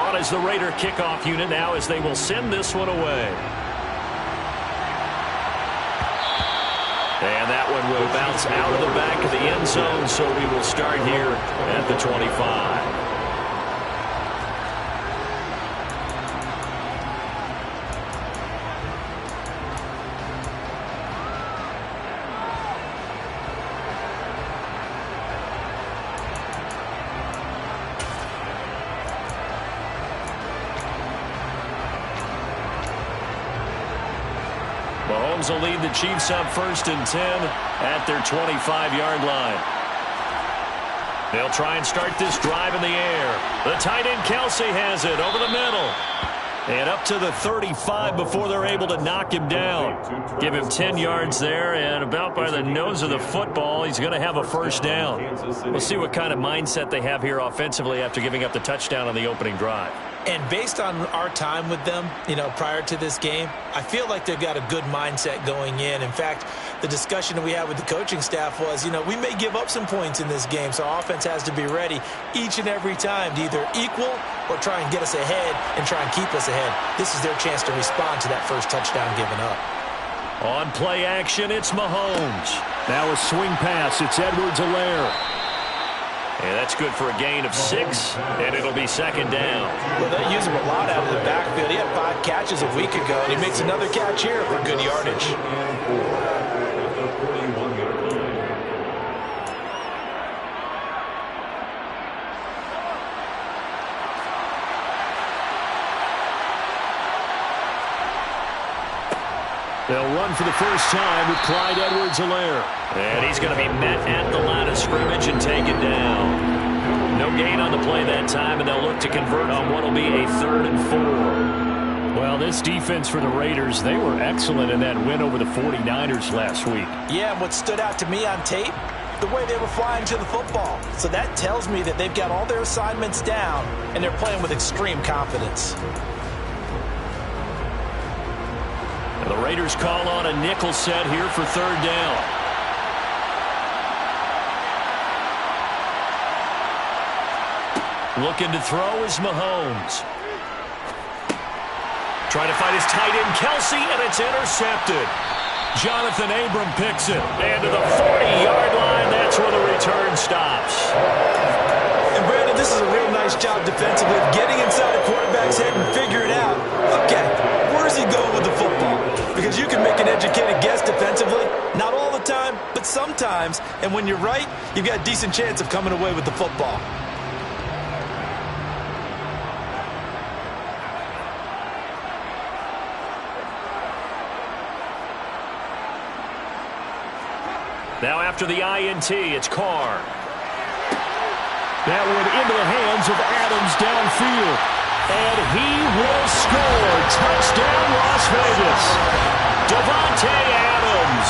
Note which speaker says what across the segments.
Speaker 1: On as the Raider kickoff unit now as they will send this one away. And that one will bounce out of the back of the end zone, so we will start here at the 25. Mahomes will lead the Chiefs up 1st and 10 at their 25-yard line. They'll try and start this drive in the air. The tight end Kelce has it over the middle. And up to the 35 before they're able to knock him down. Give him 10 yards there, and about by the nose of the football, he's going to have a first down. We'll see what kind of mindset they have here offensively after giving up the touchdown on the opening drive.
Speaker 2: And based on our time with them, prior to this game, I feel like they've got a good mindset going in. In fact, the discussion that we had with the coaching staff was, we may give up some points in this game, so our offense has to be ready each and every time to either equal or try and get us ahead and try and keep us ahead. This is their chance to respond to that first touchdown given up.
Speaker 1: On play action, it's Mahomes. Now a swing pass. It's Edwards-Helaire. And that's good for a gain of 6, and it'll be 2nd down.
Speaker 2: Well, they use him a lot out of the backfield. He had 5 catches a week ago, and he makes another catch here for good yardage.
Speaker 1: They'll run for the first time with Clyde Edwards-Helaire. And he's going to be met at the line of scrimmage and taken down. No gain on the play that time, and they'll look to convert on what will be a 3rd and 4. Well, this defense for the Raiders, they were excellent in that win over the 49ers last week.
Speaker 2: Yeah, and what stood out to me on tape, the way they were flying to the football. So that tells me that they've got all their assignments down, and they're playing with extreme confidence.
Speaker 1: The Raiders call on a nickel set here for 3rd down. Looking to throw is Mahomes. Trying to find his tight end Kelce, and it's intercepted. Jonathan Abram picks it. And to the 40-yard line, that's where the return stops.
Speaker 2: And Brandon, this is a real nice job defensively of getting inside a quarterback's head and figuring out, okay, where's he going with the football? Because you can make an educated guess defensively, not all the time, but sometimes. And when you're right, you've got a decent chance of coming away with the football.
Speaker 1: Now after the INT, it's Carr. That one into the hands of Adams downfield. And he will score. Touchdown, Las Vegas. Davante Adams.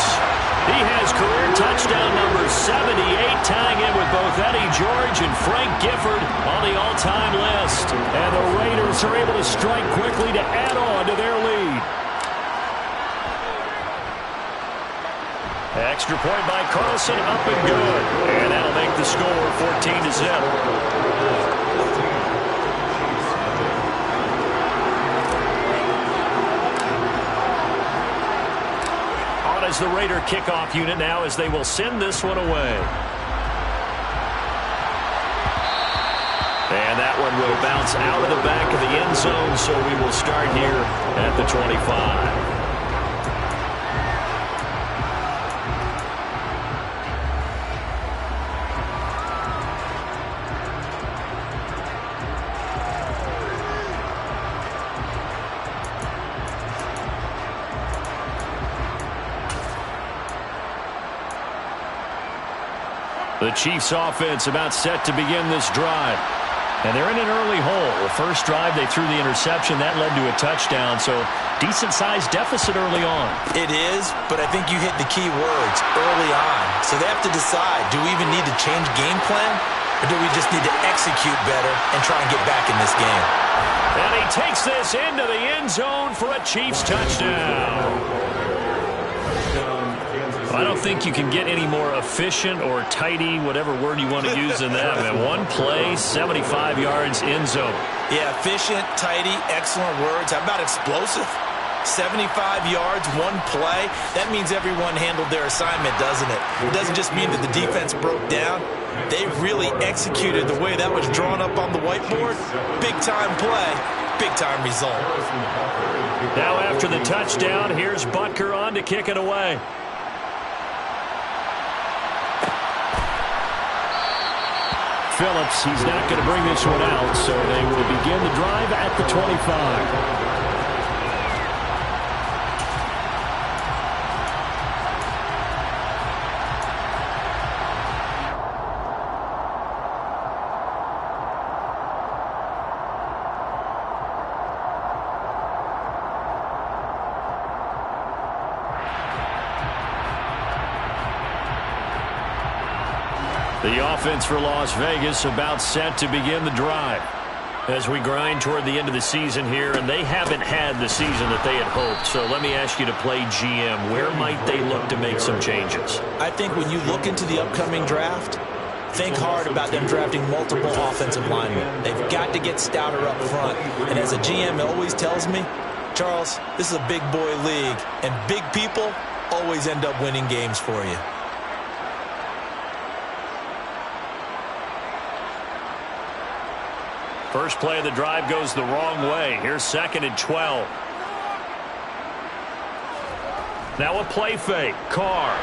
Speaker 1: He has career touchdown number 78, tying in with both Eddie George and Frank Gifford on the all-time list. And the Raiders are able to strike quickly to add on to their lead. Extra point by Carlson, up and good. And that'll make the score 14-0. As the Raider kickoff unit now as they will send this one away. And that one will bounce out of the back of the end zone, so we will start here at the 25. The Chiefs offense about set to begin this drive. And they're in an early hole. The first drive, they threw the interception. That led to a touchdown, so decent-sized deficit early on.
Speaker 2: It is, but I think you hit the key words early on. So they have to decide, do we even need to change game plan, or do we just need to execute better and try and get back in this game?
Speaker 1: And he takes this into the end zone for a Chiefs touchdown. I don't think you can get any more efficient or tidy, whatever word you want to use in that. Man, one play, 75 yards, end zone.
Speaker 2: Yeah, efficient, tidy, excellent words. How about explosive? 75 yards, one play. That means everyone handled their assignment, doesn't it? It doesn't just mean that the defense broke down. They really executed the way that was drawn up on the whiteboard. Big-time play, big-time result.
Speaker 1: Now after the touchdown, here's Butker on to kick it away. Phillips, he's not going to bring this one out, so they will begin the drive at the 25. The offense for Las Vegas about set to begin the drive as we grind toward the end of the season here, and they haven't had the season that they had hoped. So let me ask you to play GM. Where might they look to make some changes?
Speaker 2: I think when you look into the upcoming draft, think hard about them drafting multiple offensive linemen. They've got to get stouter up front. And as a GM always tells me, Charles, this is a big boy league, and big people always end up winning games for you.
Speaker 1: First play of the drive goes the wrong way. Here's 2nd and 12. Now a play fake. Carr.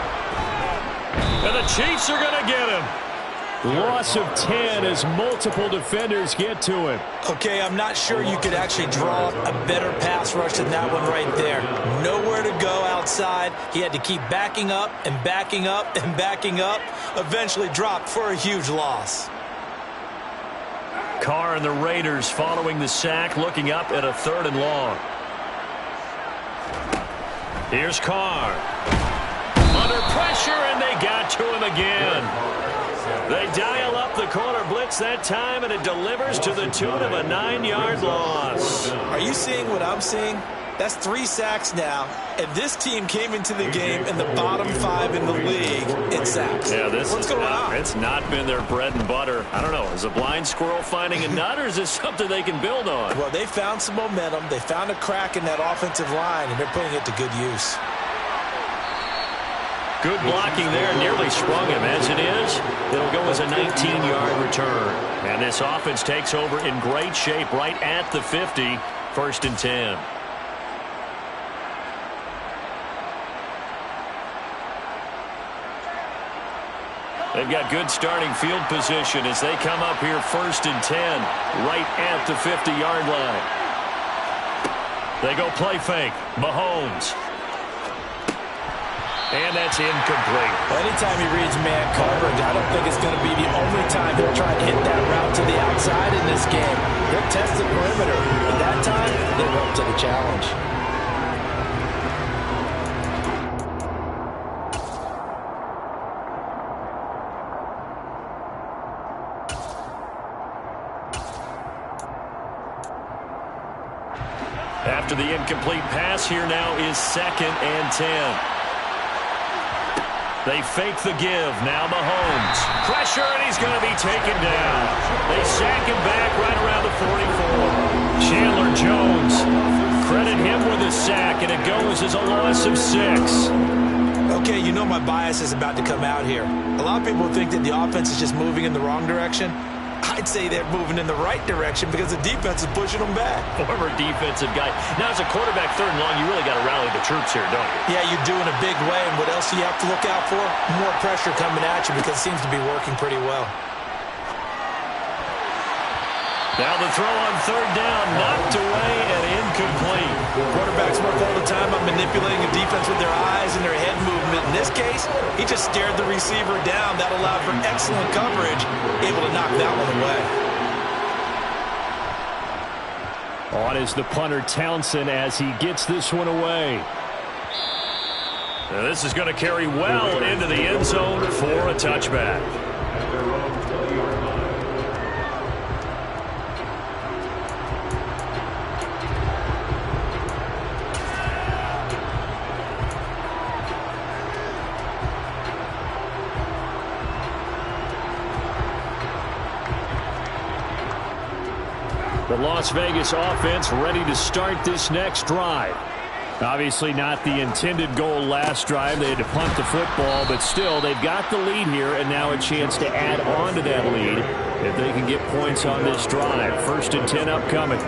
Speaker 1: And the Chiefs are going to get him. Loss of 10 as multiple defenders get to him.
Speaker 2: Okay, I'm not sure you could actually draw up a better pass rush than that one right there. Nowhere to go outside. He had to keep backing up and backing up and backing up. Eventually dropped for a huge loss.
Speaker 1: Carr and the Raiders following the sack, looking up at a 3rd and long. Here's Carr. Under pressure, and they got to him again. They dial up the corner blitz that time, and it delivers to the tune of a 9-yard loss.
Speaker 2: Are you seeing what I'm seeing? That's 3 sacks now, and this team came into the game in the bottom 5 in the league in sacks.
Speaker 1: Yeah,
Speaker 2: What's going on?
Speaker 1: It's not been their bread and butter. I don't know. Is a blind squirrel finding a nut, or is this something they can build on?
Speaker 2: Well, they found some momentum. They found a crack in that offensive line, and they're putting it to good use.
Speaker 1: Good blocking there. Nearly sprung him. As it is, it'll go as a 19-yard return. And this offense takes over in great shape right at the 50. 1st and 10. They've got good starting field position as they come up here 1st and 10, right at the 50-yard line. They go play fake. Mahomes. And that's incomplete.
Speaker 2: Well, anytime he reads man coverage, I don't think it's going to be the only time he'll try to hit that route to the outside in this game. He'll test the perimeter, but that time, they're up to the challenge.
Speaker 1: After the incomplete pass, here now is 2nd and 10. They fake the give. Now Mahomes. Pressure, and he's going to be taken down. They sack him back right around the 44. Chandler Jones. Credit him with a sack, and it goes as a loss of 6.
Speaker 2: Okay, you know my bias is about to come out here. A lot of people think that the offense is just moving in the wrong direction. I'd say they're moving in the right direction because the defense is pushing them back.
Speaker 1: Former defensive guy. Now, as a quarterback 3rd and long, you really got to rally the troops here, don't you?
Speaker 2: Yeah, you do in a big way. And what else do you have to look out for? More pressure coming at you because it seems to be working pretty well.
Speaker 1: Now the throw on 3rd down, knocked away and incomplete.
Speaker 2: Quarterbacks work all the time on manipulating a defense with their eyes and their head movement. In this case, he just stared the receiver down. That allowed for excellent coverage, able to knock that one away.
Speaker 1: On is the punter Townsend as he gets this one away. Now this is going to carry well into the end zone for a touchback. The Las Vegas offense ready to start this next drive. Obviously not the intended goal last drive. They had to punt the football, but still they've got the lead here, and now a chance to add on to that lead if they can get points on this drive. 1st and 10 upcoming.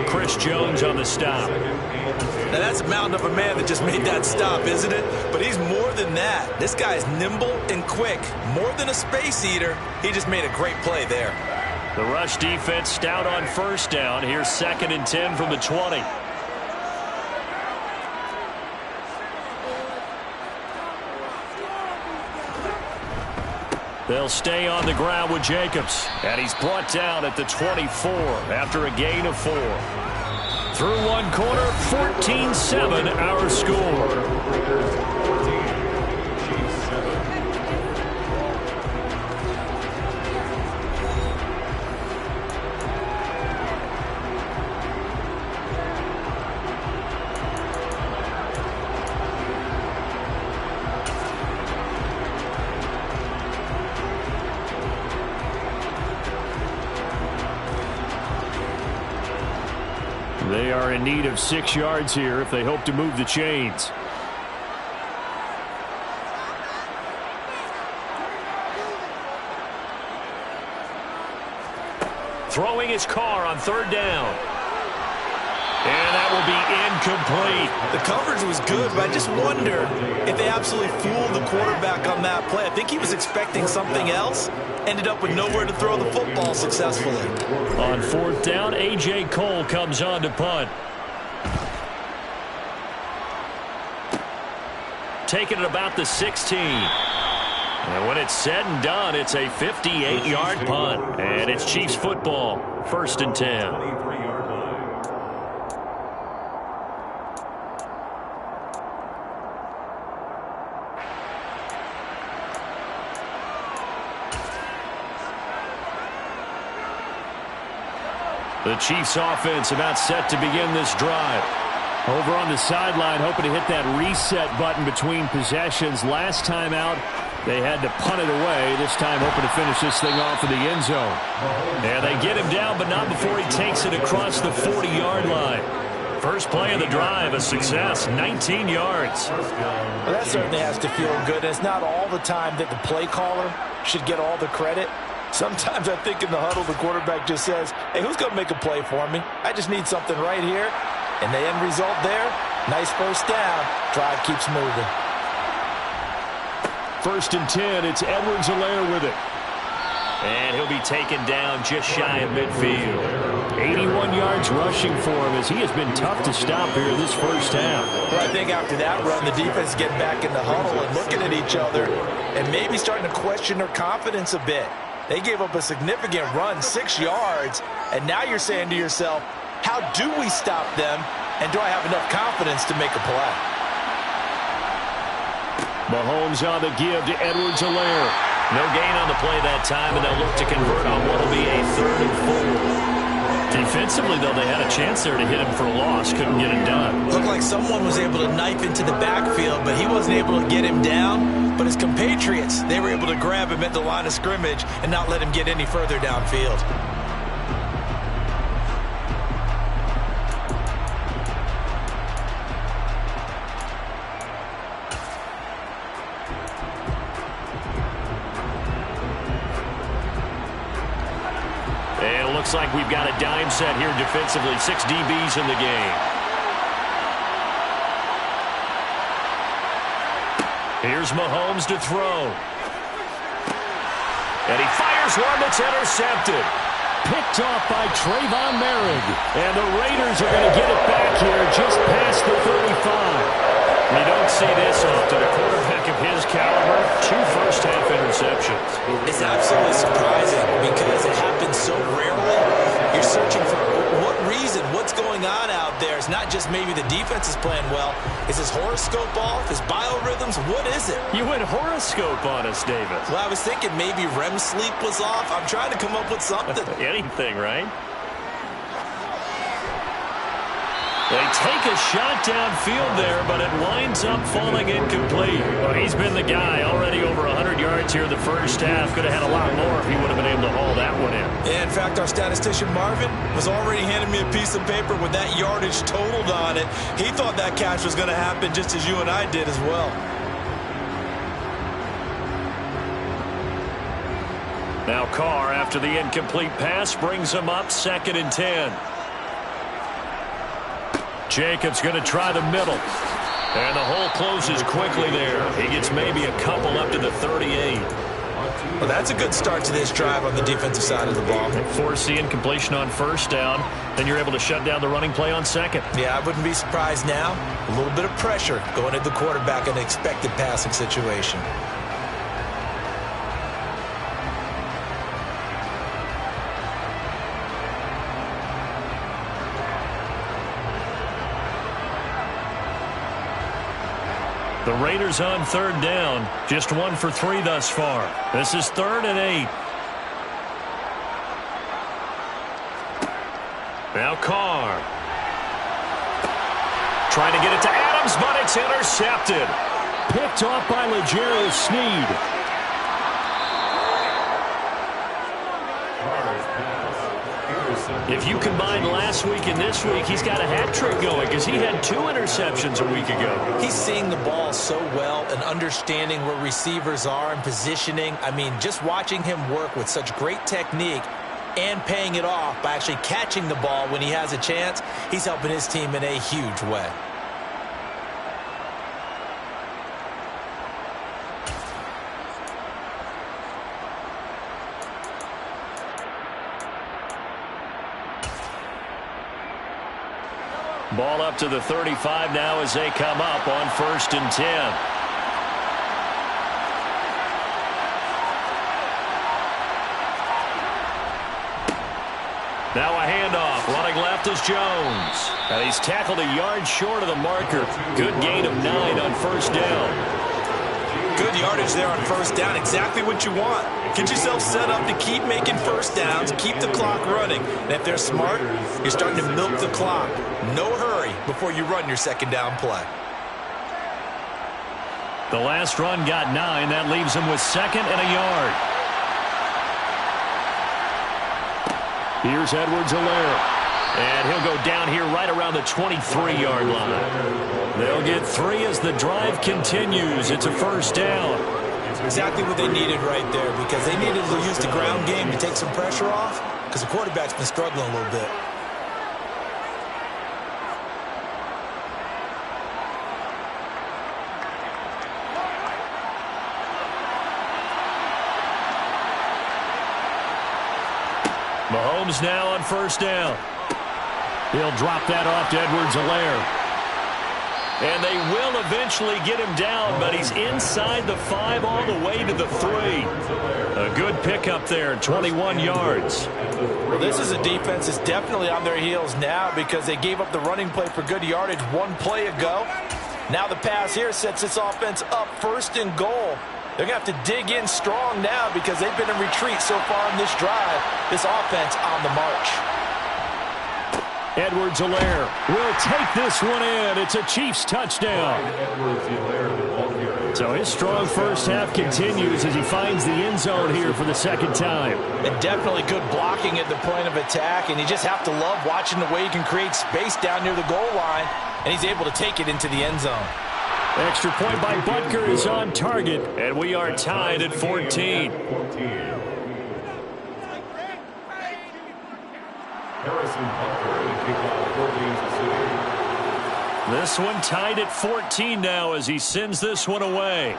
Speaker 1: Chris Jones on the stop.
Speaker 2: Now that's a mountain of a man that just made that stop, isn't it? But he's more than that. This guy's nimble and quick. More than a space eater. He just made a great play there.
Speaker 1: The rush defense stout on 1st down. Here's 2nd and 10 from the 20. They'll stay on the ground with Jacobs. And he's brought down at the 24 after a gain of 4. Through one quarter, 14-7 our score. They are in need of 6 yards here if they hope to move the chains. Throwing his car on 3rd down. And that will be incomplete.
Speaker 2: The coverage was good, but I just wonder if they absolutely fooled the quarterback on that play. I think he was expecting something else. Ended up with nowhere to throw the football successfully.
Speaker 1: On 4th down, A.J. Cole comes on to punt. Taking it about the 16. And when it's said and done, it's a 58-yard punt. And it's Chiefs football. 1st and 10. The Chiefs offense about set to begin this drive. Over on the sideline, hoping to hit that reset button between possessions. Last time out, they had to punt it away. This time hoping to finish this thing off in the end zone. And they get him down, but not before he takes it across the 40-yard line. First play of the drive, a success, 19 yards.
Speaker 2: Well, that certainly has to feel good. It's not all the time that the play caller should get all the credit. Sometimes I think in the huddle, the quarterback just says, hey, who's going to make a play for me? I just need something right here. And the end result there, nice 1st down. Drive keeps moving.
Speaker 1: 1st and 10, it's Edwards-Helaire with it. And he'll be taken down just shy of midfield. 81 yards rushing for him as he has been tough to stop here this 1st half.
Speaker 2: Well, I think after that run, the defense is getting back in the huddle and looking at each other and maybe starting to question their confidence a bit. They gave up a significant run, 6 yards, and now you're saying to yourself, how do we stop them, and do I have enough confidence to make a play?
Speaker 1: Mahomes on the give to Edwards-Helaire. No gain on the play that time, and they'll look to convert on what will be a 3rd and 4. Defensively, though, they had a chance there to hit him for a loss. Couldn't get it done.
Speaker 2: Looked like someone was able to knife into the backfield, but he wasn't able to get him down. But his compatriots, they were able to grab him at the line of scrimmage and not let him get any further downfield.
Speaker 1: And it looks like we've got a dime set here defensively. 6 DBs in the game. Here's Mahomes to throw. And he fires one that's intercepted. Picked off by Trayvon Merrick. And the Raiders are going to get it back here just past the 35. You don't see this often. A quarterback of his caliber, 2 first-half interceptions.
Speaker 2: It's absolutely surprising because it happens so rarely. You're searching for what reason, what's going on out there. It's not just maybe the defense is playing well. Is his horoscope off? His biorhythms? What is it?
Speaker 1: You went horoscope on us, Davis.
Speaker 2: Well, I was thinking maybe REM sleep was off. I'm trying to come up with something.
Speaker 1: Anything, right? They take a shot downfield there, but it winds up falling incomplete. Well, he's been the guy already over 100 yards here in the first half. Could have had a lot more if he would have been able to haul that one in.
Speaker 2: Yeah, in fact, our statistician Marvin was already handing me a piece of paper with that yardage totaled on it. He thought that catch was going to happen just as you and I did as well.
Speaker 1: Now Carr, after the incomplete pass, brings him up 2nd and 10. Jacobs going to try the middle. And the hole closes quickly there. He gets maybe a couple up to the 38.
Speaker 2: Well, that's a good start to this drive on the defensive side of the ball.
Speaker 1: Force the incompletion on 1st down. Then you're able to shut down the running play on 2nd.
Speaker 2: Yeah, I wouldn't be surprised now. A little bit of pressure going at the quarterback in an expected passing situation.
Speaker 1: The Raiders on 3rd down. Just 1 for 3 thus far. This is 3rd and 8. Now Carr. Trying to get it to Adams, but it's intercepted. Picked off by L'Jarius Sneed. If you combine last week and this week, he's got a hat trick going because he had 2 interceptions a week ago.
Speaker 2: He's seeing the ball so well and understanding where receivers are and positioning. I mean, just watching him work with such great technique and paying it off by actually catching the ball when he has a chance, he's helping his team in a huge way.
Speaker 1: Ball up to the 35 now as they come up on 1st and 10. Now a handoff. Running left is Jones. And he's tackled a yard short of the marker. Good gain of 9 on 1st down.
Speaker 2: Good yardage there on 1st down. Exactly what you want. Get yourself set up to keep making 1st downs, keep the clock running. And if they're smart, you're starting to milk the clock. No hurry before you run your 2nd down play.
Speaker 1: The last run got 9. That leaves him with 2nd and a yard. Here's Edwards-Helaire. And he'll go down here right around the 23-yard line. They'll get 3 as the drive continues. It's a 1st down.
Speaker 2: Exactly what they needed right there, because they needed to use the ground game to take some pressure off, because the quarterback's been struggling a little bit.
Speaker 1: Mahomes now on 1st down. He'll drop that off to Edwards-Helaire. And they will eventually get him down, but he's inside the 5 all the way to the 3. A good pickup there, 21 yards.
Speaker 2: Well, this is a defense that's definitely on their heels now because they gave up the running play for good yardage 1 play ago. Now the pass here sets this offense up 1st and goal. They're going to have to dig in strong now because they've been in retreat so far in this drive. This offense on the march.
Speaker 1: Edwards-Helaire will take this one in. It's a Chiefs touchdown. So his strong first half continues as he finds the end zone here for the 2nd time.
Speaker 2: And definitely good blocking at the point of attack, and you just have to love watching the way he can create space down near the goal line, and he's able to take it into the end zone.
Speaker 1: Extra point by Butker is on target, and we are tied at 14. This one tied at 14 now as he sends this one away.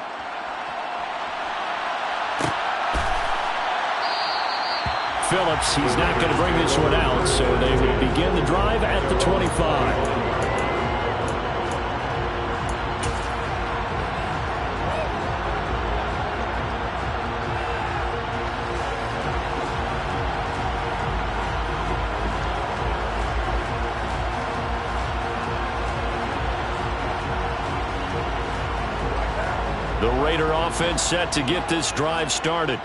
Speaker 1: Phillips, he's not going to bring this one out, so they will begin the drive at the 25. The Raider offense set to get this drive started.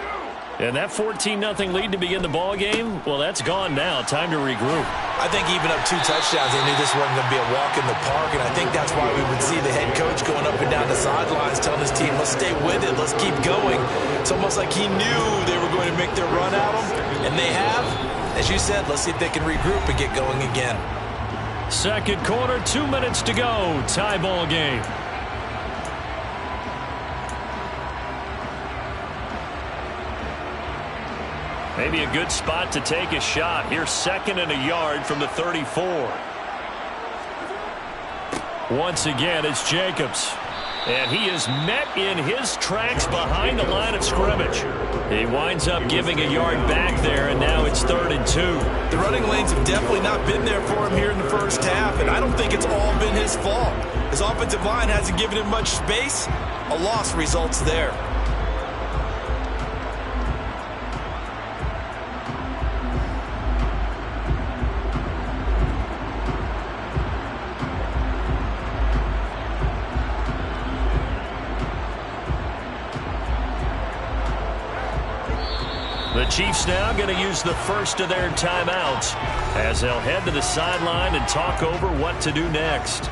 Speaker 1: And that 14-0 lead to begin the ball game, well, that's gone now. Time to regroup.
Speaker 2: I think even up 2 touchdowns, they knew this wasn't going to be a walk in the park, and I think that's why we would see the head coach going up and down the sidelines telling his team, let's stay with it, let's keep going. It's almost like he knew they were going to make their run at him, and they have. As you said, let's see if they can regroup and get going again.
Speaker 1: Second quarter, 2 minutes to go. Tie ball game. Maybe a good spot to take a shot. Here's 2nd and a yard from the 34. Once again, it's Jacobs. And he is met in his tracks behind the line of scrimmage. He winds up giving a yard back there, and now it's 3rd and 2.
Speaker 2: The running lanes have definitely not been there for him here in the first half, and I don't think it's all been his fault. His offensive line hasn't given him much space. A loss results there.
Speaker 1: The Chiefs now going to use the first of their timeouts as they'll head to the sideline and talk over what to do next.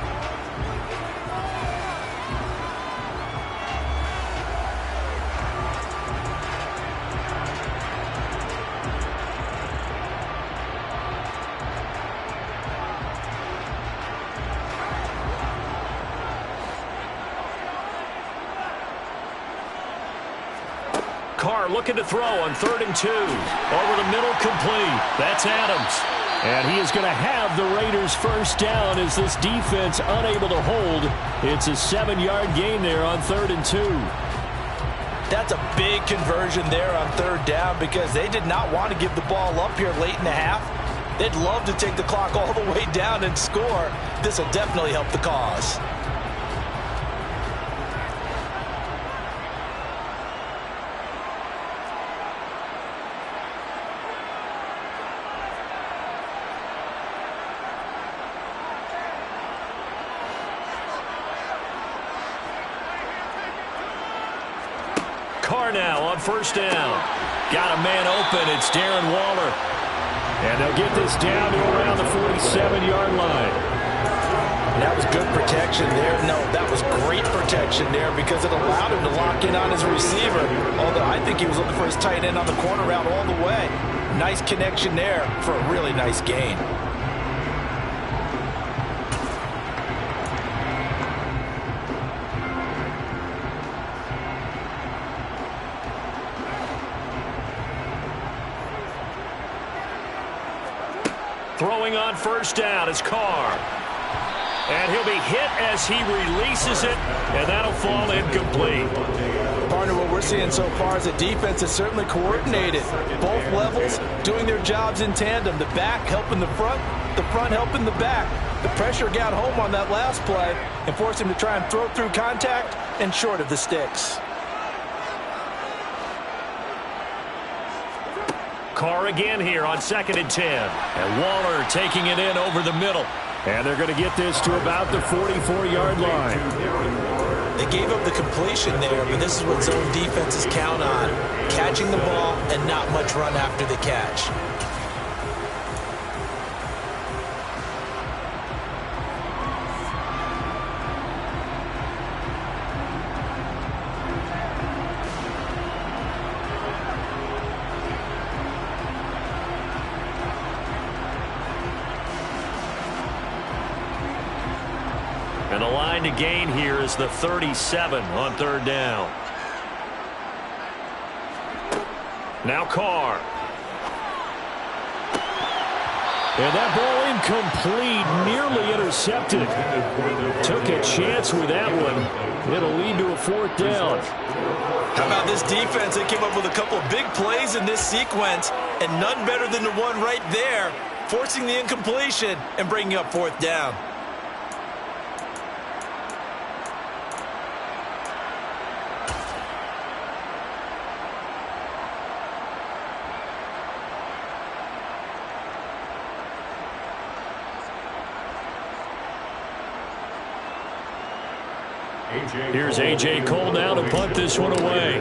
Speaker 1: Carr looking to throw on 3rd and 2. Over the middle, complete. That's Adams. And he is going to have the Raiders first down as this defense unable to hold. It's a 7-yard gain there on 3rd and 2.
Speaker 2: That's a big conversion there on 3rd down because they did not want to give the ball up here late in the half. They'd love to take the clock all the way down and score. This will definitely help the cause.
Speaker 1: Carr now on 1st down. Got a man open. It's Darren Waller. And they'll get this down to around the 47-yard line.
Speaker 2: That was good protection there. No, that was great protection there because it allowed him to lock in on his receiver. Although I think he was looking for his tight end on the corner route all the way. Nice connection there for a really nice gain.
Speaker 1: Throwing on 1st down is Carr. And he'll be hit as he releases it, and that'll fall incomplete.
Speaker 2: Partner, what we're seeing so far is the defense is certainly coordinated. Both levels doing their jobs in tandem. The back helping the front helping the back. The pressure got home on that last play and forced him to try and throw through contact and short of the sticks.
Speaker 1: Carr again here on 2nd and 10. And Waller taking it in over the middle. And they're going to get this to about the 44-yard line.
Speaker 2: They gave up the completion there, but this is what zone defenses count on. Catching the ball and not much run after the catch.
Speaker 1: And the line to gain here is the 37 on 3rd down. Now Carr. And that ball incomplete, nearly intercepted. Took a chance with that one. It'll lead to a 4th down.
Speaker 2: How about this defense? They came up with a couple of big plays in this sequence, and none better than the one right there, forcing the incompletion and bringing up 4th down.
Speaker 1: Here's A.J. Cole now to punt this one away.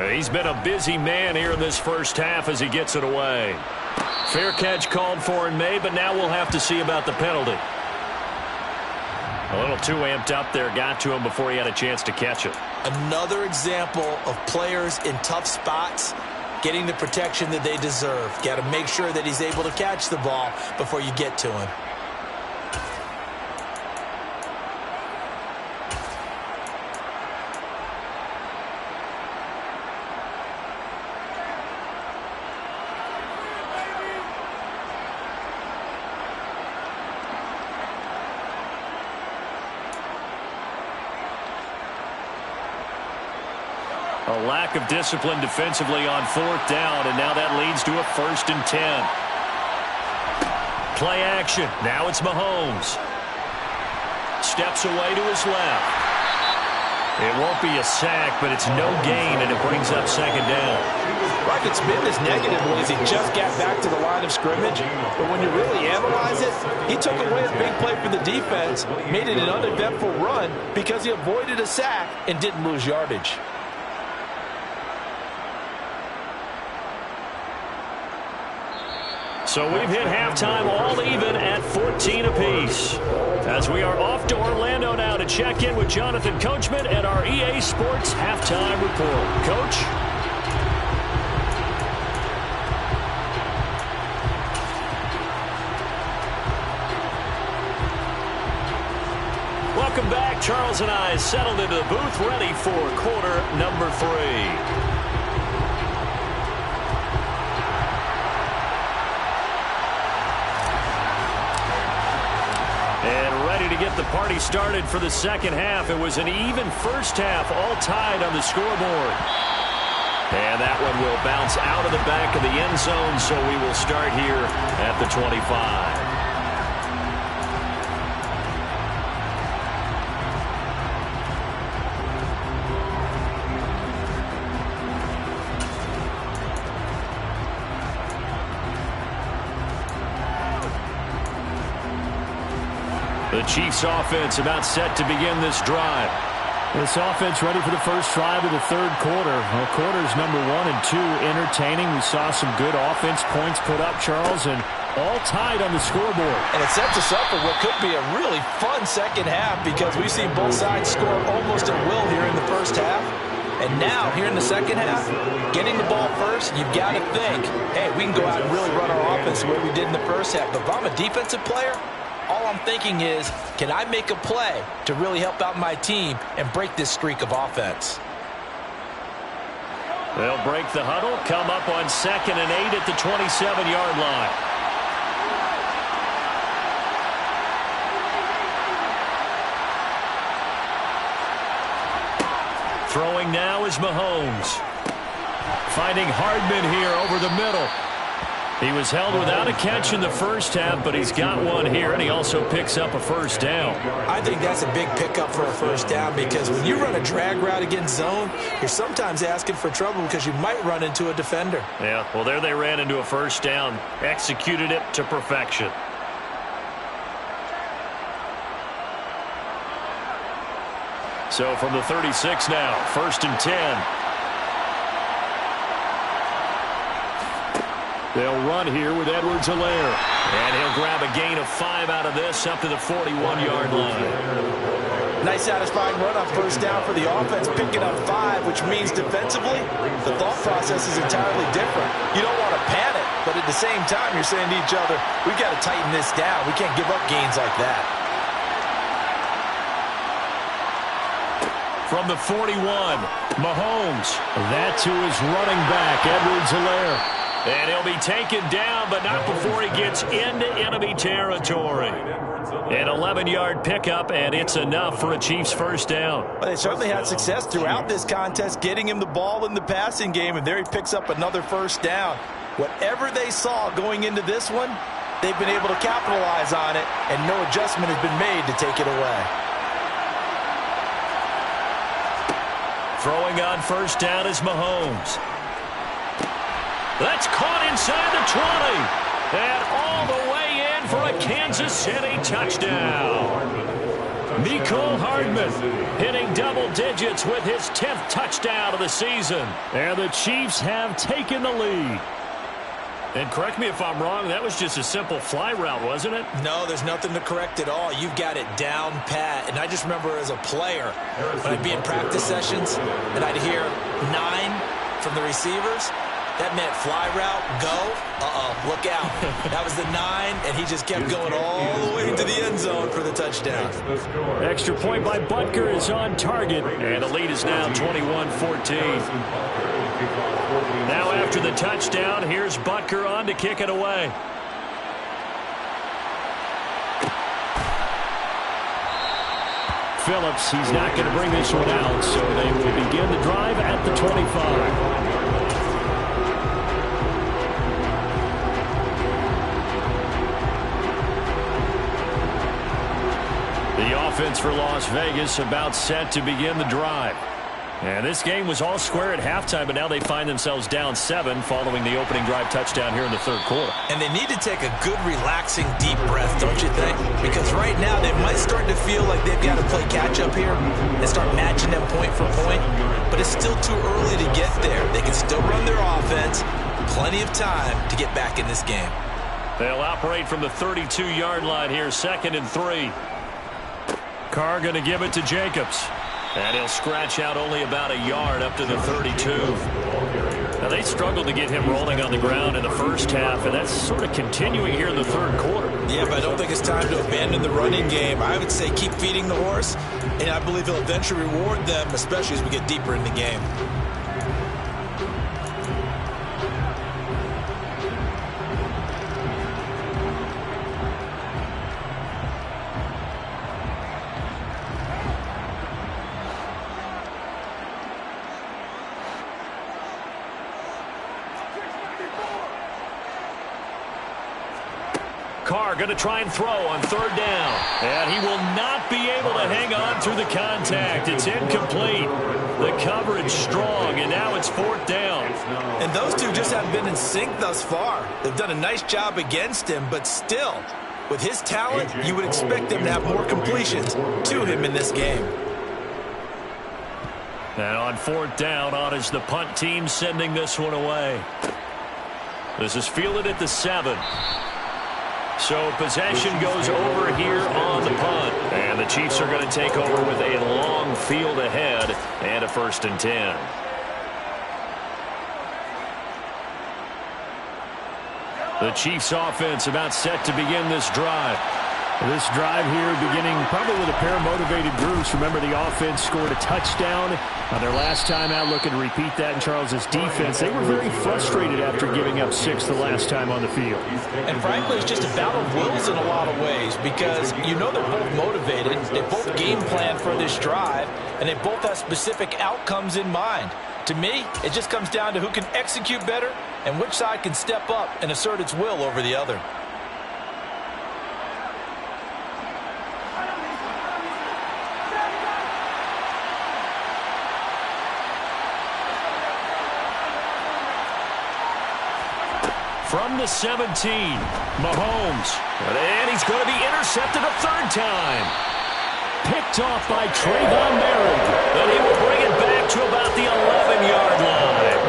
Speaker 1: He's been a busy man here in this first half as he gets it away. Fair catch called for and made, but now we'll have to see about the penalty. A little too amped up there, got to him before he had a chance to catch it.
Speaker 2: Another example of players in tough spots getting the protection that they deserve. Got to make sure that he's able to catch the ball before you get to him.
Speaker 1: A lack of discipline defensively on 4th down, and now that leads to a 1st and 10. Play action. Now it's Mahomes. Steps away to his left. It won't be a sack, but it's no gain, and it brings up 2nd down.
Speaker 2: I could spin this negatively as he just got back to the line of scrimmage, but when you really analyze it, he took away a big play for the defense, made it an uneventful run because he avoided a sack and didn't lose yardage.
Speaker 1: So we've hit halftime all even at 14 apiece. As we are off to Orlando now to check in with Jonathan Coachman and our EA Sports Halftime Report. Coach? Welcome back. Charles and I settled into the booth ready for quarter number 3. To get the party started for the second half. It was an even first half, all tied on the scoreboard. And that one will bounce out of the back of the end zone, so we will start here at the 25. The Chiefs offense about set to begin this drive.
Speaker 3: This offense ready for the first drive of the third quarter. Well, quarters number 1 and 2 entertaining. We saw some good offense points put up, Charles, and all tied on the scoreboard.
Speaker 2: And it sets us up for what could be a really fun second half because we've seen both sides score almost at will here in the first half. And now, here in the second half, getting the ball first, you've got to think, hey, we can go out and really run our offense the way we did in the first half. But if I'm a defensive player, all I'm thinking is, can I make a play to really help out my team and break this streak of offense?
Speaker 1: They'll break the huddle, come up on 2nd and 8 at the 27-yard line. Throwing now is Mahomes. Finding Hardman here over the middle. He was held without a catch in the first half, but he's got one here, and he also picks up a first down.
Speaker 2: I think that's a big pickup for a first down because when you run a drag route against zone, you're sometimes asking for trouble because you might run into a defender.
Speaker 1: Yeah, well, there they ran into a first down, executed it to perfection. So from the 36 now, 1st and 10. They'll run here with Edwards-Helaire. And he'll grab a gain of 5 out of this up to the 41-yard line.
Speaker 2: Nice satisfying run on first down for the offense, picking up 5, which means defensively, the thought process is entirely different. You don't want to panic, but at the same time, you're saying to each other, we've got to tighten this down. We can't give up gains like that.
Speaker 1: From the 41, Mahomes. That to his running back, Edwards-Helaire. And he'll be taken down, but not before he gets into enemy territory. An 11-yard pickup, and it's enough for a Chiefs first down.
Speaker 2: Well, they certainly had success throughout this contest, getting him the ball in the passing game, and there he picks up another first down. Whatever they saw going into this one, they've been able to capitalize on it, and no adjustment has been made to take it away.
Speaker 1: Throwing on first down is Mahomes. That's caught inside the 20. And all the way in for a Kansas City touchdown. Mecole Hardman hitting double digits with his 10th touchdown of the season.
Speaker 3: And the Chiefs have taken the lead.
Speaker 1: And correct me if I'm wrong, that was just a simple fly route, wasn't it?
Speaker 2: No, there's nothing to correct at all. You've got it down pat. And I just remember as a player, when I'd be in practice sessions, and I'd hear 9 from the receivers, that meant fly route, go, look out. That was the 9, and he just kept going all the way to the end zone for the touchdown.
Speaker 3: Extra point by Butker is on target.
Speaker 1: And the lead is now 21-14. Now after the touchdown, here's Butker on to kick it away.
Speaker 3: Phillips, he's not going to bring this one out, so they will begin the drive at the 25. The offense for Las Vegas about set to begin the drive. And this game was all square at halftime, but now they find themselves down 7 following the opening drive touchdown here in the third quarter.
Speaker 2: And they need to take a good, relaxing, deep breath, don't you think? Because right now they might start to feel like they've got to play catch-up here and start matching them point for point. But it's still too early to get there. They can still run their offense. Plenty of time to get back in this game.
Speaker 1: They'll operate from the 32-yard line here, 2nd and 3. Carr going to give it to Jacobs. And he'll scratch out only about a yard up to the 32. Now, they struggled to get him rolling on the ground in the first half, and that's sort of continuing here in the third quarter.
Speaker 2: Yeah, but I don't think it's time to abandon the running game. I would say keep feeding the horse, and I believe he'll eventually reward them, especially as we get deeper in the game.
Speaker 1: Carr going to try and throw on 3rd down. And he will not be able to hang on through the contact. It's incomplete. The coverage strong, and now it's 4th down.
Speaker 2: And those two just haven't been in sync thus far. They've done a nice job against him, but still, with his talent, you would expect them to have more completions to him in this game.
Speaker 1: And on 4th down, on is the punt team sending this one away. This is fielded at the 7. So possession goes over here on the punt. And the Chiefs are going to take over with a long field ahead and a 1st and 10. The Chiefs offense about set to begin this drive.
Speaker 3: This drive here beginning probably with a pair of motivated groups. Remember, the offense scored a touchdown on their last time out. Looking to repeat that in Charles's defense. They were very frustrated after giving up 6 the last time on the field.
Speaker 2: And frankly, it's just a battle of wills in a lot of ways because you know they're both motivated. They both game plan for this drive, and they both have specific outcomes in mind. To me, it just comes down to who can execute better and which side can step up and assert its will over the other.
Speaker 1: From the 17, Mahomes. And he's going to be intercepted a 3rd time.
Speaker 3: Picked off by Trayvon Merrick.
Speaker 1: And he will bring it back to about the 11-yard line.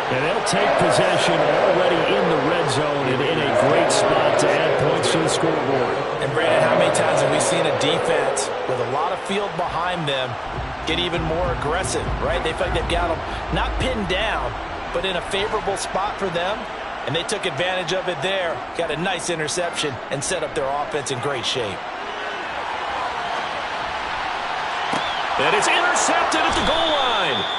Speaker 3: And they'll take possession already in the red zone and in a great spot to add points to the scoreboard.
Speaker 2: And Brandon, how many times have we seen a defense with a lot of field behind them get even more aggressive, right? They feel like they've got them not pinned down, but in a favorable spot for them. And they took advantage of it there, got a nice interception, and set up their offense in great shape.
Speaker 1: And it's intercepted at the goal line.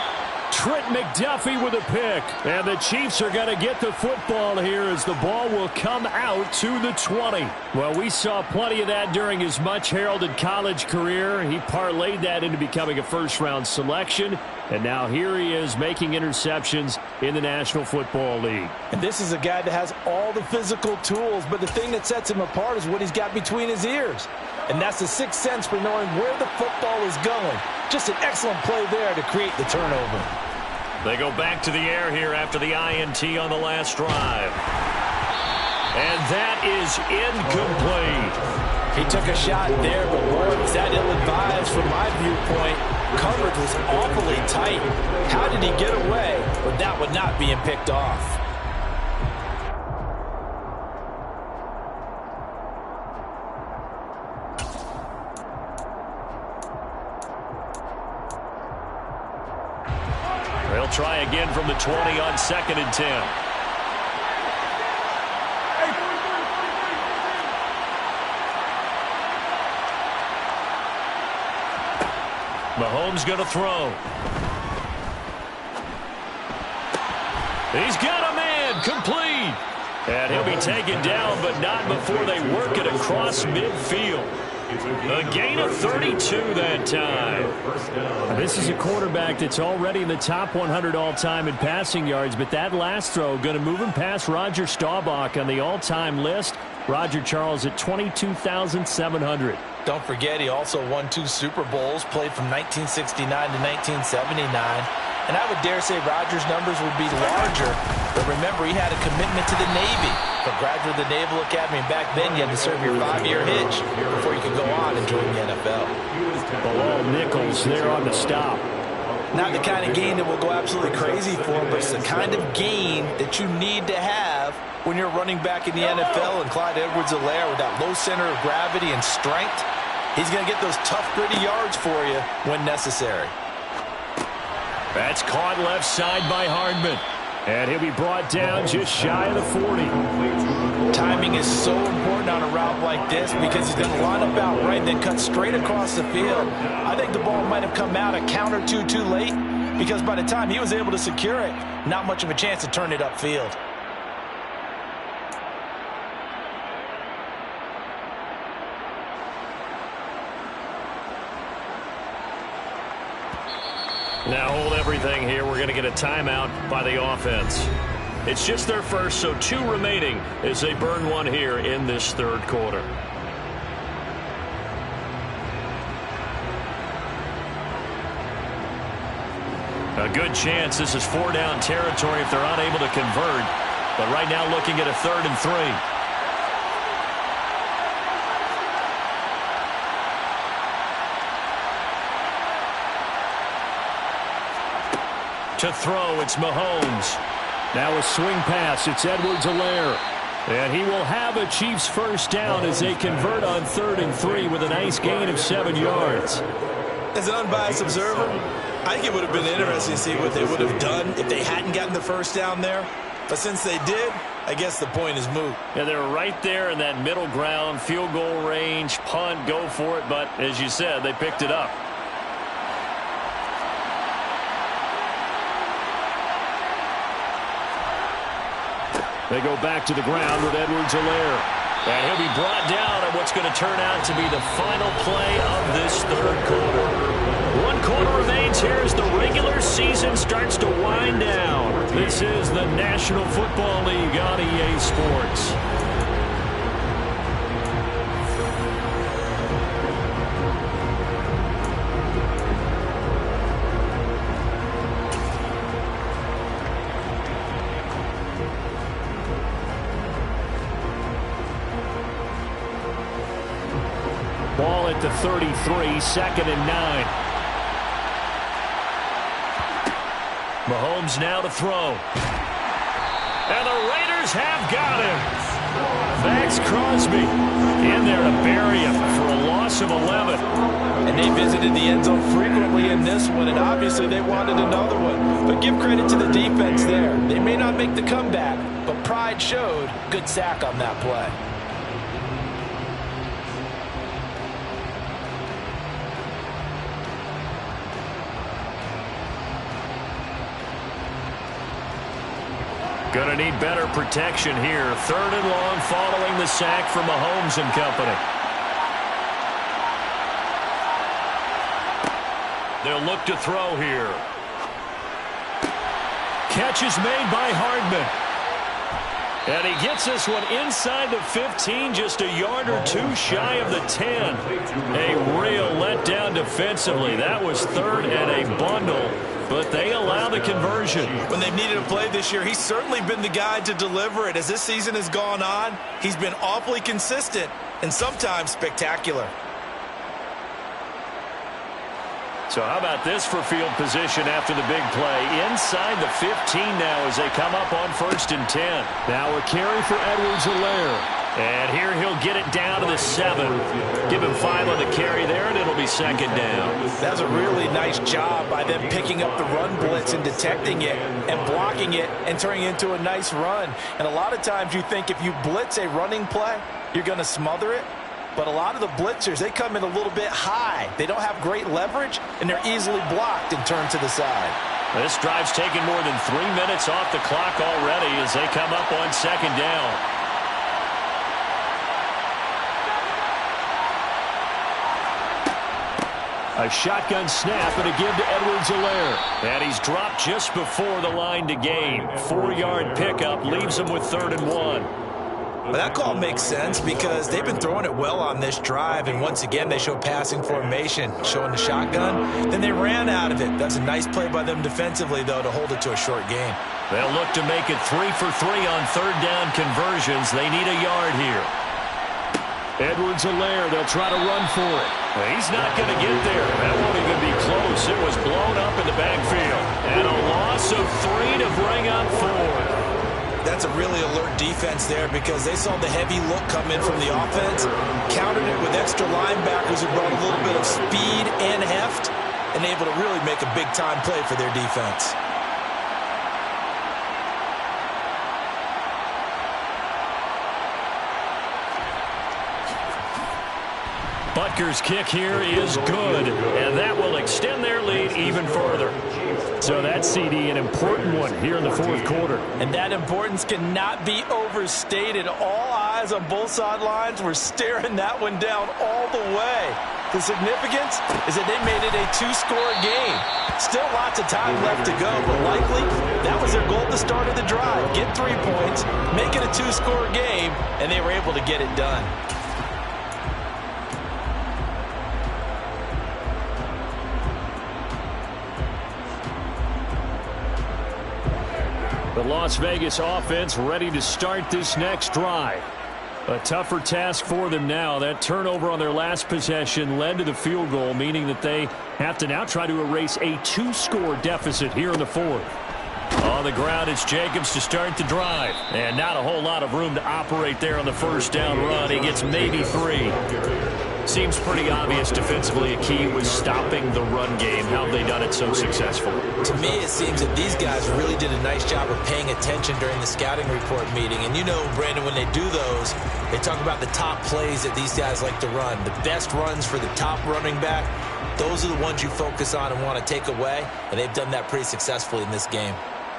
Speaker 3: Trent McDuffie with a pick. And the Chiefs are going to get the football here as the ball will come out to the 20. Well, we saw plenty of that during his much-heralded college career. He parlayed that into becoming a first-round selection. And now here he is making interceptions in the National Football League.
Speaker 2: And this is a guy that has all the physical tools, but the thing that sets him apart is what he's got between his ears. And that's the sixth sense for knowing where the football is going. Just an excellent play there to create the turnover.
Speaker 1: They go back to the air here after the INT on the last drive. And that is incomplete.
Speaker 2: He took a shot there, but boy, was that ill-advised from my viewpoint. Coverage was awfully tight. How did he get away with that one not being picked off?
Speaker 3: They'll try again from the 20 on 2nd and 10. Mahomes going to throw. He's got a man, complete. And he'll be taken down, but not before they work it across midfield. A gain of 32 that time. This is a quarterback that's already in the top 100 all-time in passing yards, but that last throw going to move him past Roger Staubach on the all-time list. Roger Charles at 22,700.
Speaker 2: Don't forget, he also won 2 Super Bowls, played from 1969 to 1979. And I would dare say Rodgers' numbers would be larger. But remember, he had a commitment to the Navy. A graduate of the Naval Academy. And back then, you had to serve your 5-year hitch before you could go on and join the NFL.
Speaker 3: Bilal Nichols there on the stop.
Speaker 2: Not the kind of gain that will go absolutely crazy for him, but it's the kind of gain that you need to have when you're running back in the NFL. And Clyde Edwards-Helaire, with that low center of gravity and strength, he's going to get those tough, gritty yards for you when necessary.
Speaker 3: That's caught left side by Hardman. And he'll be brought down just shy of the 40.
Speaker 2: Timing is so important on a route like this because he's going to line up out right and then cut straight across the field. I think the ball might have come out a count or two too late because by the time he was able to secure it, not much of a chance to turn it upfield.
Speaker 3: Now hold everything here. We're going to get a timeout by the offense. It's just their first, so 2 remaining as they burn one here in this 3rd quarter. A good chance this is 4-down territory if they're unable to convert. But right now looking at a 3rd and 3. To throw, it's Mahomes. Now a swing pass, it's Edwards-Helaire. And he will have a Chiefs first down as they convert on 3rd and 3 with a nice gain of 7 yards.
Speaker 2: As an unbiased observer, I think it would have been interesting to see what they would have done if they hadn't gotten the first down there. But since they did, I guess the point is moot.
Speaker 3: Yeah, they're right there in that middle ground, field goal range, punt, go for it. But as you said, they picked it up. They go back to the ground with Edwards-Helaire. And he'll be brought down on what's going to turn out to be the final play of this 3rd quarter. 1 quarter remains here as the regular season starts to wind down. This is the National Football League on EA Sports. Ball at the 33, 2nd and 9. Mahomes now to throw. And the Raiders have got him. Max Crosby in there to bury him for a loss of 11.
Speaker 2: And they visited the end zone frequently in this one, and obviously they wanted another one. But give credit to the defense there. They may not make the comeback, but pride showed. Good sack on that play.
Speaker 3: Going to need better protection here. 3rd and long following the sack from Mahomes and company. They'll look to throw here. Catch is made by Hardman. And he gets this one inside the 15, just a yard or 2 shy of the 10. A real letdown defensively. That was 3rd and a bundle.
Speaker 1: but they allow the conversion.
Speaker 2: When they've needed a play this year, he's certainly been the guy to deliver it. As this season has gone on, he's been awfully consistent and sometimes spectacular.
Speaker 1: So how about this for field position after the big play? Inside the 15 now as they come up on 1st and 10.
Speaker 3: Now a carry for Edwards-Helaire.
Speaker 1: And here he'll get it down to the 7. Give him 5 on the carry there, and it'll be 2nd down.
Speaker 2: That's a really nice job by them picking up the run blitz and detecting it and blocking it and turning it into a nice run. And a lot of times you think if you blitz a running play, you're going to smother it. But a lot of the blitzers, they come in a little bit high. They don't have great leverage, and they're easily blocked and turned to the side.
Speaker 1: This drive's taken more than 3 minutes off the clock already as they come up on 2nd down.
Speaker 3: A shotgun snap and a give to Edwards-Helaire.
Speaker 1: And he's dropped just before the line to gain. 4-yard pickup leaves him with 3rd and 1.
Speaker 2: Well, that call makes sense because they've been throwing it well on this drive, and once again they show passing formation, showing the shotgun. Then they ran out of it. That's a nice play by them defensively, though, to hold it to a short gain.
Speaker 1: They'll look to make it 3 for 3 on 3rd down conversions. They need a yard here.
Speaker 3: Edwards-Helaire, they'll try to run for it.
Speaker 1: Well, he's not going to get there. That won't even be close. It was blown up in the backfield. And a loss of 3 to bring up 4.
Speaker 2: That's a really alert defense there because they saw the heavy look come in from the offense, countered it with extra linebackers who brought a little bit of speed and heft, and able to really make a big-time play for their defense.
Speaker 1: Butker's kick here is good, and that will extend their lead even further.
Speaker 3: So that CD, an important one here in the 4th quarter.
Speaker 2: And that importance cannot be overstated. All eyes on both sidelines were staring that one down all the way. The significance is that they made it a 2-score game. Still lots of time left to go, but likely that was their goal at the start of the drive. Get 3 points, make it a 2-score game, and they were able to get it done.
Speaker 3: The Las Vegas offense ready to start this next drive. A tougher task for them now. That turnover on their last possession led to the field goal, meaning that they have to now try to erase a 2-score deficit here in the 4th.
Speaker 1: On the ground, it's Jacobs to start the drive. And not a whole lot of room to operate there on the 1st down run. He gets maybe 3. Seems pretty obvious defensively a key was stopping the run game. How have they done it so successfully?
Speaker 2: To me, it seems that these guys really did a nice job of paying attention during the scouting report meeting. And you know, Brandon, when they do those, they talk about the top plays that these guys like to run. The best runs for the top running back, those are the ones you focus on and want to take away. And they've done that pretty successfully in this game.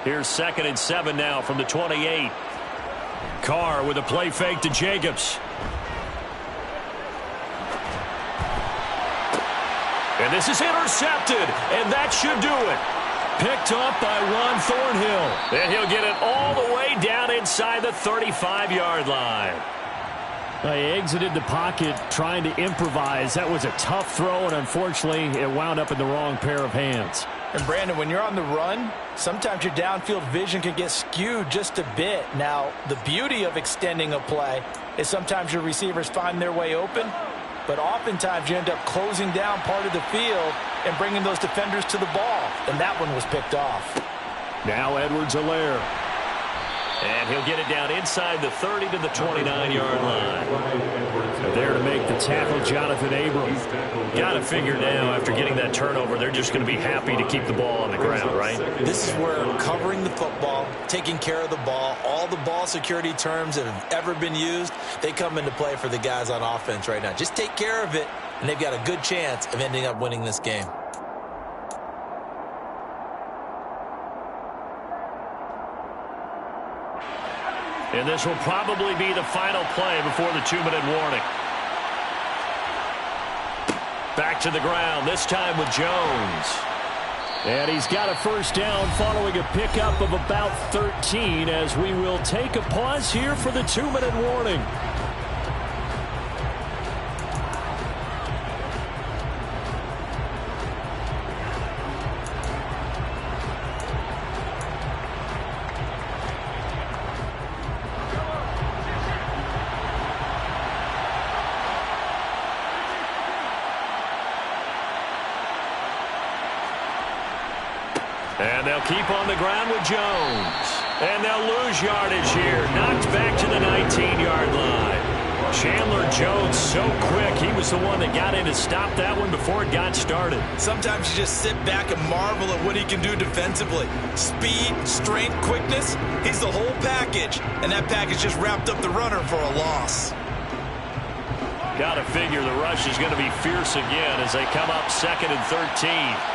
Speaker 1: Here's 2nd and 7 now from the 28. Carr with a play fake to Jacobs. And this is intercepted, and that should do it. Picked up by Juan Thornhill. And he'll get it all the way down inside the 35-yard line.
Speaker 3: They exited the pocket trying to improvise. That was a tough throw, and unfortunately, it wound up in the wrong pair of hands.
Speaker 2: And, Brandon, when you're on the run, sometimes your downfield vision can get skewed just a bit. Now, the beauty of extending a play is sometimes your receivers find their way open, but oftentimes you end up closing down part of the field and bringing those defenders to the ball, and that one was picked off.
Speaker 3: Now Edwards-Helaire.
Speaker 1: And he'll get it down inside the 30 to the 29-yard line.
Speaker 3: There to make the tackle, Jonathan Abram.
Speaker 1: Got to figure now, after getting that turnover, they're just going to be happy to keep the ball on the ground, right?
Speaker 2: This is where covering the football, taking care of the ball, all the ball security terms that have ever been used, they come into play for the guys on offense right now. Just take care of it, and they've got a good chance of ending up winning this game.
Speaker 1: And this will probably be the final play before the 2-minute warning. Back to the ground, this time with Jones.
Speaker 3: And he's got a 1st down following a pickup of about 13 as we will take a pause here for the 2-minute warning.
Speaker 1: And they'll keep on the ground with Jones. And they'll lose yardage here. Knocked back to the 19-yard line. Chandler Jones so quick. He was the one that got in to stop that one before it got started.
Speaker 2: Sometimes you just sit back and marvel at what he can do defensively. Speed, strength, quickness. He's the whole package. And that package just wrapped up the runner for a loss.
Speaker 1: Got to figure the rush is going to be fierce again as they come up 2nd and 13.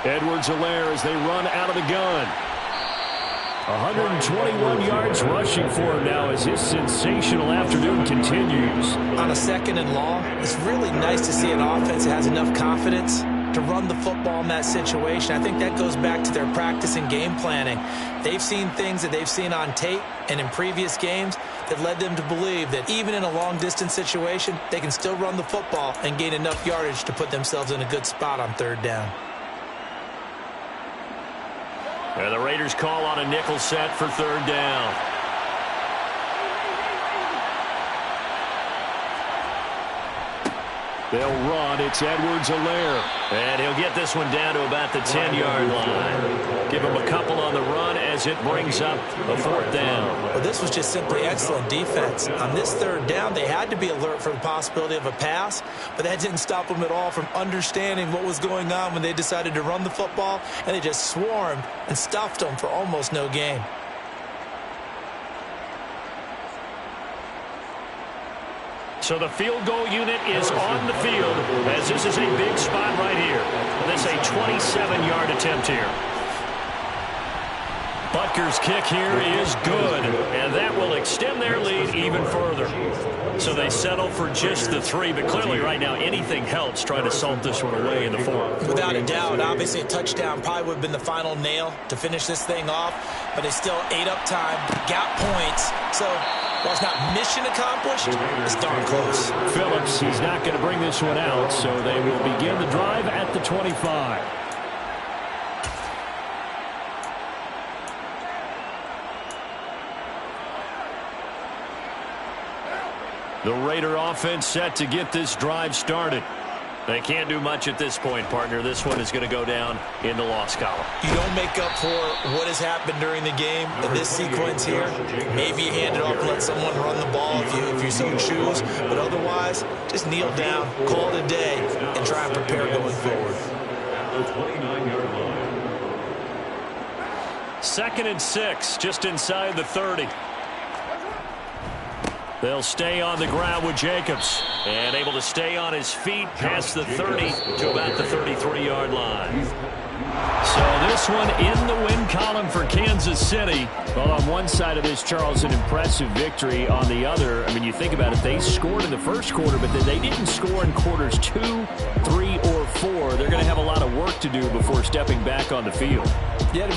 Speaker 3: Edwards-Helaire as they run out of the gun. 121 yards rushing for him now as his sensational afternoon continues.
Speaker 2: On a 2nd and long, it's really nice to see an offense that has enough confidence to run the football in that situation. I think that goes back to their practice and game planning. They've seen things that they've seen on tape and in previous games that led them to believe that even in a long-distance situation, they can still run the football and gain enough yardage to put themselves in a good spot on 3rd down.
Speaker 1: And the Raiders call on a nickel set for 3rd down.
Speaker 3: They'll run. It's Edwards-Helaire.
Speaker 1: And he'll get this one down to about the 10-yard line. Give him a couple on the run as it brings up a 4th down.
Speaker 2: Well, this was just simply excellent defense. On this 3rd down, they had to be alert for the possibility of a pass, but that didn't stop them at all from understanding what was going on when they decided to run the football, and they just swarmed and stuffed them for almost no gain.
Speaker 1: So the field goal unit is on the field as this is a big spot right here. This is a 27-yard attempt here. Butker's kick here is good, and that will extend their lead even further. So they settle for just the 3, but clearly right now anything helps trying to salt this one away in the 4th.
Speaker 2: Without a doubt, obviously a touchdown probably would have been the final nail to finish this thing off, but they still ate up time, got points, so while it's not mission accomplished, it's darn close.
Speaker 3: Phillips, he's not going to bring this one out, so they will begin the drive at the 25. The Raider offense set to get this drive started. They can't do much at this point, partner. This one is going to go down in the loss column.
Speaker 2: You don't make up for what has happened during the game in this sequence here. Maybe you hand it off and let someone run the ball if you so choose. But otherwise, just kneel down, call it a day, and try and prepare going forward.
Speaker 1: 2nd and 6, just inside the 30. They'll stay on the ground with Jacobs. And able to stay on his feet past the 30 to about the 33-yard line.
Speaker 3: So this one in the win column for Kansas City. Well, on one side of this, Charles, an impressive victory. On the other, I mean, you think about it, they scored in the first quarter, but then they didn't score in quarters 2, 3, or 4. They're going to have a lot of work to do before stepping back on the field.
Speaker 2: Yeah,